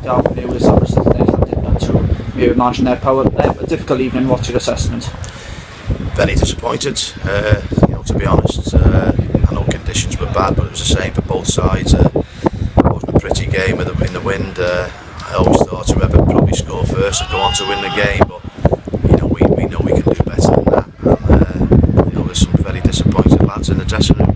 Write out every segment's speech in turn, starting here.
half of with Aberystwyth and Llandudno to maybe managing Neville Powell. A difficult evening. What's your assessment? Very disappointed. To be honest, I know conditions were bad, but it was the same for both sides. It wasn't a pretty game in the wind. I always thought whoever probably score first would go on to win the game, but we know we can do better than that. And there's some very disappointed lads in the dressing room.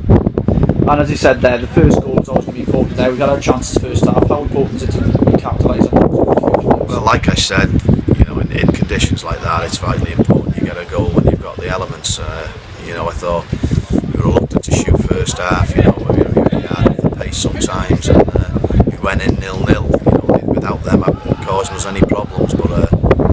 And as you said there, the first goal was always going to be important there. We got our chances first half. How important is it to capitalise on those? Well, like I said, in conditions like that, it's vitally important you get a goal when you've got the elements. I thought we were reluctant to shoot first half. We had off the pace sometimes, and we went in 0-0. Without them causing us any problems. But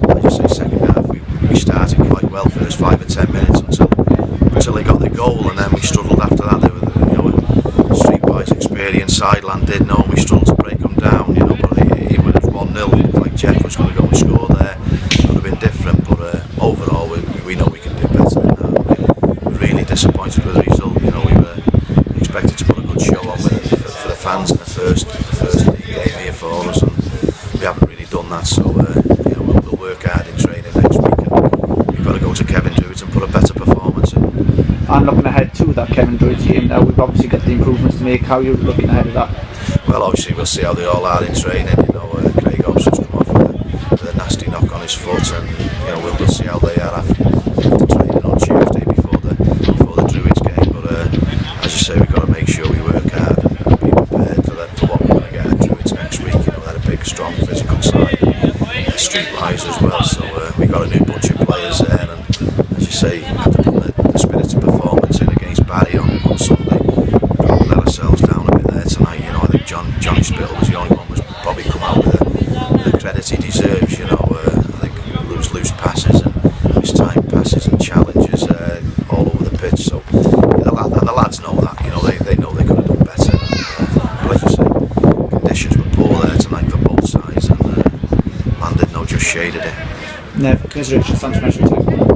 like I say, second half we started quite well for those 5 or 10 minutes until they got the goal, and then we struggled after that. They were a streetwise experienced side, Llandudno, and we struggled to break them down. But even when it was 1-0, like Jeff was going to go and score there, it would have been different. But overall, we know we can do better than that. We're really disappointed with the result. We were expected to put a good show on for the fans in the first league game here for us, and we haven't really done that. So we'll work hard in training next week, and we've got to go to Kevin Druids and put a better performance in. And looking ahead to that Kevin Druids game now, we've obviously got the improvements to make. How are you looking ahead of that? Well, obviously we'll see how they all are in training. Craig Hobson's come off with a nasty knock on his foot, and we'll see how they are after training on Tuesday before the Druids game. But as you say, we've got to make sure we work hard and be prepared for what we're going to get at Druids next week. They're a big, strong, physical side, streetwise as well. So we've got a new bunch of players there, and as you say, we have to put the spirit of performance in against Barry on Sunday. We've probably let ourselves down a bit there tonight. I think Johnny Spittle was the only one who's probably come out with the credit he deserves. I think loose passes and mistime passes and challenges all over the pitch. So the lads know that. They know they could have done better. But as you say, conditions were poor there tonight for both sides, and Llandudno just shaded it. Nev, congratulations. Thanks very much.